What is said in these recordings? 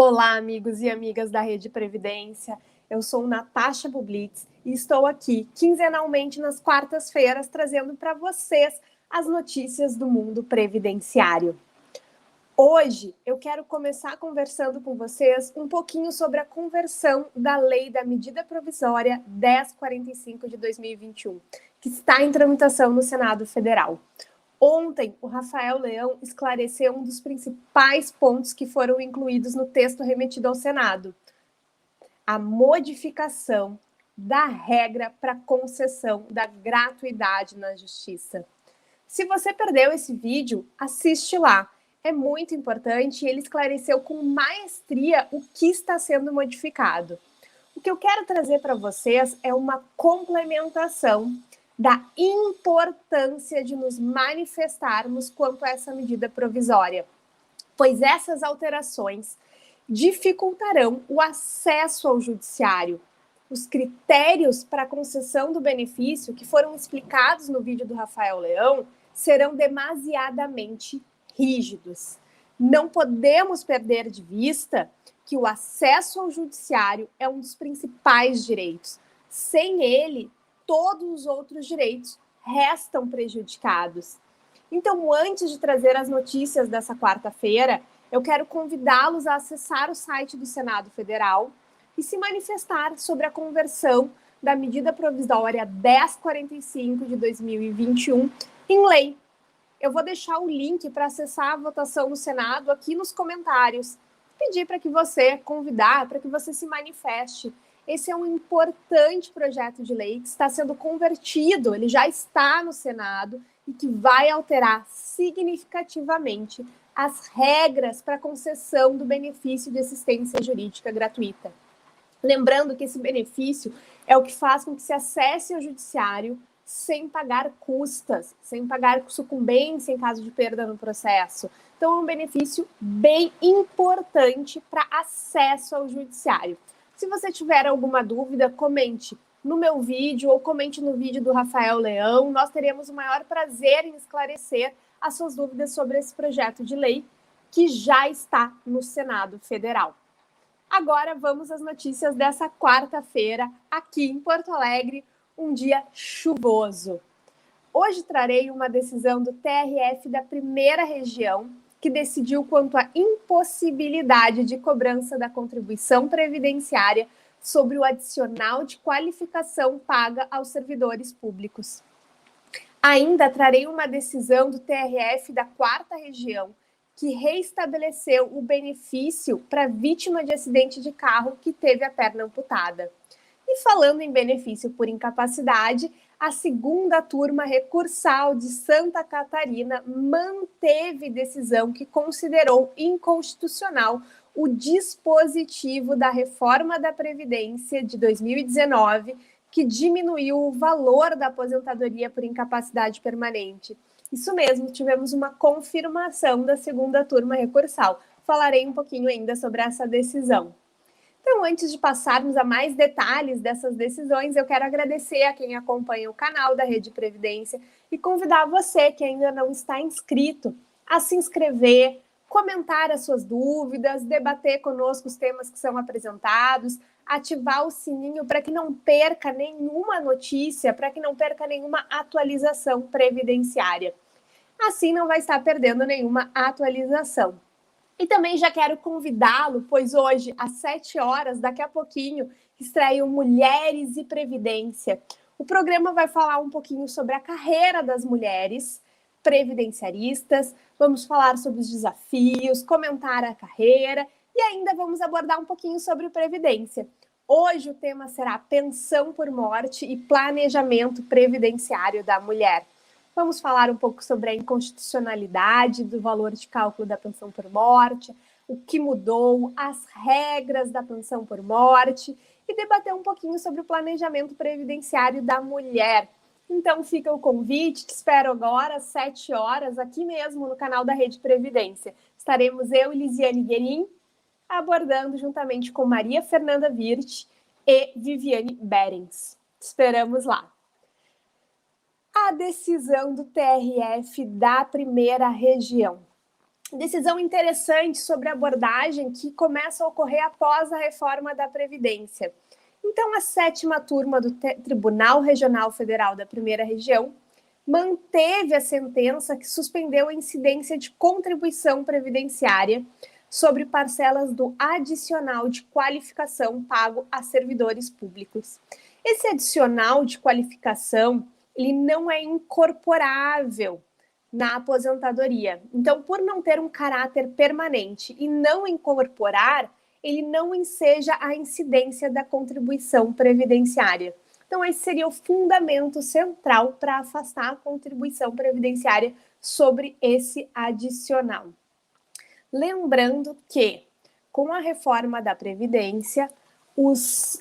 Olá, amigos e amigas da Rede Previdência. Eu sou Natasha Bublitz e estou aqui quinzenalmente nas quartas-feiras trazendo para vocês as notícias do mundo previdenciário. Hoje eu quero começar conversando com vocês um pouquinho sobre a conversão da Lei da Medida Provisória 1045 de 2021, que está em tramitação no Senado Federal. Ontem, o Rafael Leão esclareceu um dos principais pontos que foram incluídos no texto remetido ao Senado: a modificação da regra para concessão da gratuidade na Justiça. Se você perdeu esse vídeo, assiste lá. É muito importante e ele esclareceu com maestria o que está sendo modificado. O que eu quero trazer para vocês é uma complementação da importância de nos manifestarmos quanto a essa medida provisória, pois essas alterações dificultarão o acesso ao judiciário. Os critérios para a concessão do benefício, que foram explicados no vídeo do Rafael Leão, serão demasiadamente rígidos. Não podemos perder de vista que o acesso ao judiciário é um dos principais direitos. Sem ele, todos os outros direitos restam prejudicados. Então, antes de trazer as notícias dessa quarta-feira, eu quero convidá-los a acessar o site do Senado Federal e se manifestar sobre a conversão da medida provisória 1045 de 2021 em lei. Eu vou deixar o link para acessar a votação no Senado aqui nos comentários. Pedir para que você convidar, para que você se manifeste. Esse é um importante projeto de lei que está sendo convertido, ele já está no Senado e que vai alterar significativamente as regras para concessão do benefício de assistência jurídica gratuita. Lembrando que esse benefício é o que faz com que se acesse ao judiciário sem pagar custas, sem pagar sucumbência em caso de perda no processo. Então, é um benefício bem importante para acesso ao judiciário. Se você tiver alguma dúvida, comente no meu vídeo ou comente no vídeo do Rafael Leão. Nós teremos o maior prazer em esclarecer as suas dúvidas sobre esse projeto de lei que já está no Senado Federal. Agora vamos às notícias dessa quarta-feira aqui em Porto Alegre, um dia chuvoso. Hoje trarei uma decisão do TRF da primeira região que decidiu quanto à impossibilidade de cobrança da contribuição previdenciária sobre o adicional de qualificação paga aos servidores públicos. Ainda trarei uma decisão do TRF da quarta região que reestabeleceu o benefício para vítima de acidente de carro que teve a perna amputada. E falando em benefício por incapacidade, a segunda turma recursal de Santa Catarina manteve decisão que considerou inconstitucional o dispositivo da reforma da Previdência de 2019, que diminuiu o valor da aposentadoria por incapacidade permanente. Isso mesmo, tivemos uma confirmação da segunda turma recursal. Falarei um pouquinho ainda sobre essa decisão. Então, antes de passarmos a mais detalhes dessas decisões, eu quero agradecer a quem acompanha o canal da Rede Previdência e convidar você que ainda não está inscrito a se inscrever, comentar as suas dúvidas, debater conosco os temas que são apresentados, ativar o sininho para que não perca nenhuma notícia, para que não perca nenhuma atualização previdenciária. Assim não vai estar perdendo nenhuma atualização. E também já quero convidá-lo, pois hoje, às 7 horas, daqui a pouquinho, estreia o Mulheres e Previdência. O programa vai falar um pouquinho sobre a carreira das mulheres previdenciaristas, vamos falar sobre os desafios, comentar a carreira e ainda vamos abordar um pouquinho sobre o Previdência. Hoje o tema será pensão por morte e planejamento previdenciário da mulher. Vamos falar um pouco sobre a inconstitucionalidade do valor de cálculo da pensão por morte, o que mudou, as regras da pensão por morte e debater um pouquinho sobre o planejamento previdenciário da mulher. Então fica o convite, te espero agora às 7 horas, aqui mesmo no canal da Rede Previdência. Estaremos eu e Lisiane Guerin abordando juntamente com Maria Fernanda Virt e Viviane Berens. Te esperamos lá. A decisão do TRF da primeira região. Decisão interessante sobre a abordagem que começa a ocorrer após a reforma da Previdência. Então, a 7ª turma do Tribunal Regional Federal da Primeira Região manteve a sentença que suspendeu a incidência de contribuição previdenciária sobre parcelas do adicional de qualificação pago a servidores públicos. Esse adicional de qualificação, ele não é incorporável na aposentadoria. Então, por não ter um caráter permanente e não incorporar, ele não enseja a incidência da contribuição previdenciária. Então, esse seria o fundamento central para afastar a contribuição previdenciária sobre esse adicional. Lembrando que, com a reforma da Previdência, os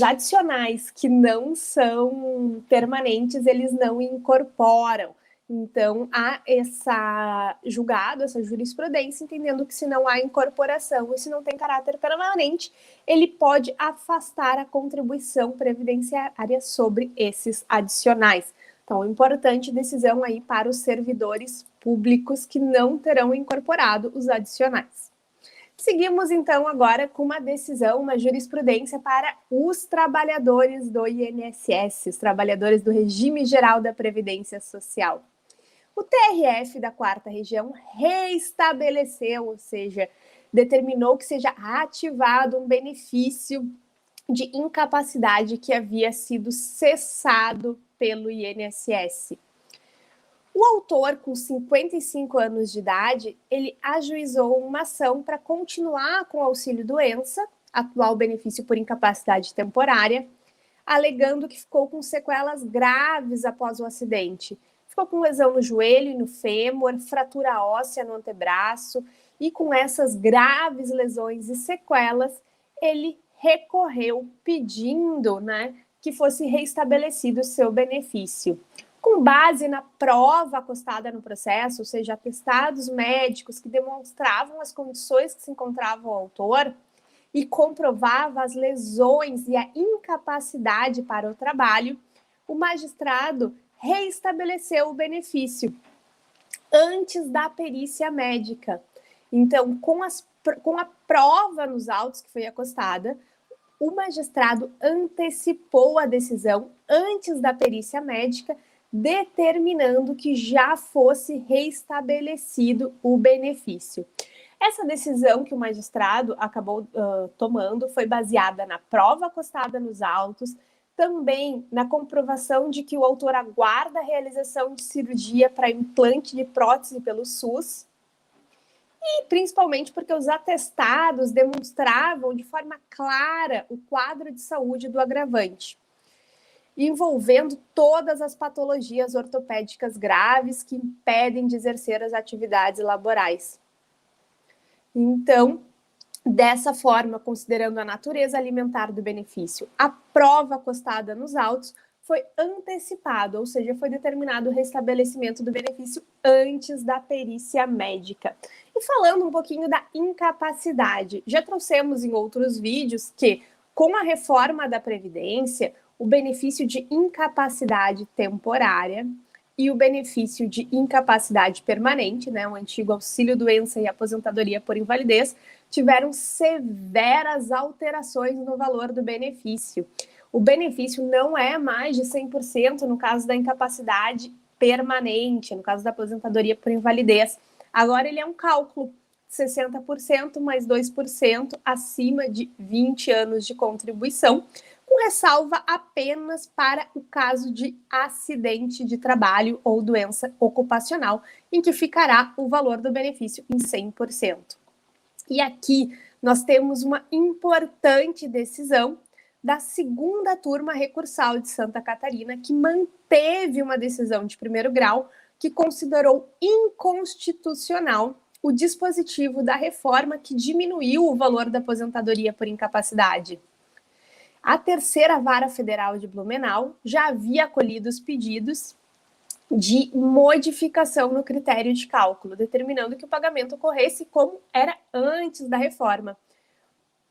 adicionais que não são permanentes, eles não incorporam. Então, há essa jurisprudência, entendendo que se não há incorporação e se não tem caráter permanente, ele pode afastar a contribuição previdenciária sobre esses adicionais. Então, importante decisão aí para os servidores públicos que não terão incorporado os adicionais. Seguimos, então, agora com uma decisão, uma jurisprudência para os trabalhadores do INSS, os trabalhadores do Regime Geral da Previdência Social. O TRF da 4ª Região reestabeleceu, ou seja, determinou que seja ativado um benefício de incapacidade que havia sido cessado pelo INSS. O autor, com 55 anos de idade, ele ajuizou uma ação para continuar com o auxílio-doença, atual benefício por incapacidade temporária, alegando que ficou com sequelas graves após o acidente. Ficou com lesão no joelho e no fêmur, fratura óssea no antebraço, e com essas graves lesões e sequelas, ele recorreu pedindo, que fosse reestabelecido o seu benefício. Com base na prova acostada no processo, ou seja, atestados médicos que demonstravam as condições que se encontrava o autor e comprovava as lesões e a incapacidade para o trabalho, o magistrado reestabeleceu o benefício antes da perícia médica. Então, com a prova nos autos que foi acostada, o magistrado antecipou a decisão antes da perícia médica, determinando que já fosse reestabelecido o benefício. Essa decisão que o magistrado acabou tomando foi baseada na prova acostada nos autos, também na comprovação de que o autor aguarda a realização de cirurgia para implante de prótese pelo SUS, e principalmente porque os atestados demonstravam de forma clara o quadro de saúde do agravante, envolvendo todas as patologias ortopédicas graves que impedem de exercer as atividades laborais. Então, dessa forma, considerando a natureza alimentar do benefício, a prova acostada nos autos foi antecipado, ou seja, foi determinado o restabelecimento do benefício antes da perícia médica. E falando um pouquinho da incapacidade, já trouxemos em outros vídeos que, com a reforma da Previdência, o benefício de incapacidade temporária e o benefício de incapacidade permanente, o antigo auxílio-doença e aposentadoria por invalidez, tiveram severas alterações no valor do benefício. O benefício não é mais de 100% no caso da incapacidade permanente, no caso da aposentadoria por invalidez. Agora ele é um cálculo de 60% mais 2% acima de 20 anos de contribuição, com ressalva apenas para o caso de acidente de trabalho ou doença ocupacional, em que ficará o valor do benefício em 100%. E aqui nós temos uma importante decisão da 2ª turma recursal de Santa Catarina, que manteve uma decisão de primeiro grau que considerou inconstitucional o dispositivo da reforma que diminuiu o valor da aposentadoria por incapacidade. A 3ª Vara Federal de Blumenau já havia acolhido os pedidos de modificação no critério de cálculo, determinando que o pagamento ocorresse como era antes da reforma.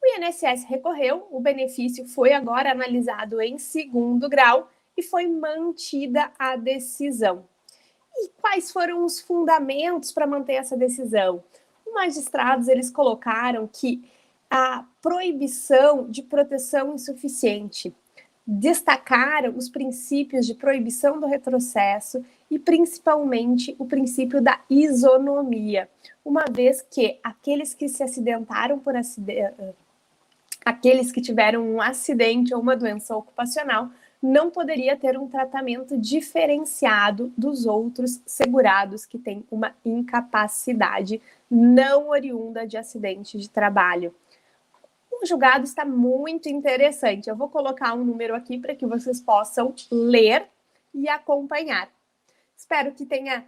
O INSS recorreu, o benefício foi agora analisado em 2º grau e foi mantida a decisão. E quais foram os fundamentos para manter essa decisão? Os magistrados eles colocaram que a proibição de proteção insuficiente, destacaram os princípios de proibição do retrocesso e principalmente o princípio da isonomia, uma vez que aqueles que se acidentaram por aqueles que tiveram um acidente ou uma doença ocupacional não poderia ter um tratamento diferenciado dos outros segurados que têm uma incapacidade não oriunda de acidente de trabalho. O julgado está muito interessante. Eu vou colocar um número aqui para que vocês possam ler e acompanhar. Espero que tenha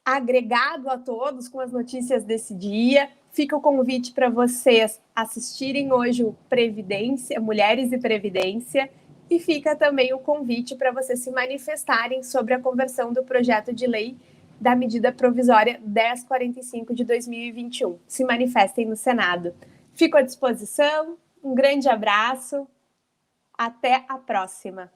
agregado a todos com as notícias desse dia. Fica o convite para vocês assistirem hoje o Previdência, Mulheres e Previdência, e fica também o convite para vocês se manifestarem sobre a conversão do projeto de lei da medida provisória 1045 de 2021. Se manifestem no Senado. Fico à disposição, um grande abraço, até a próxima.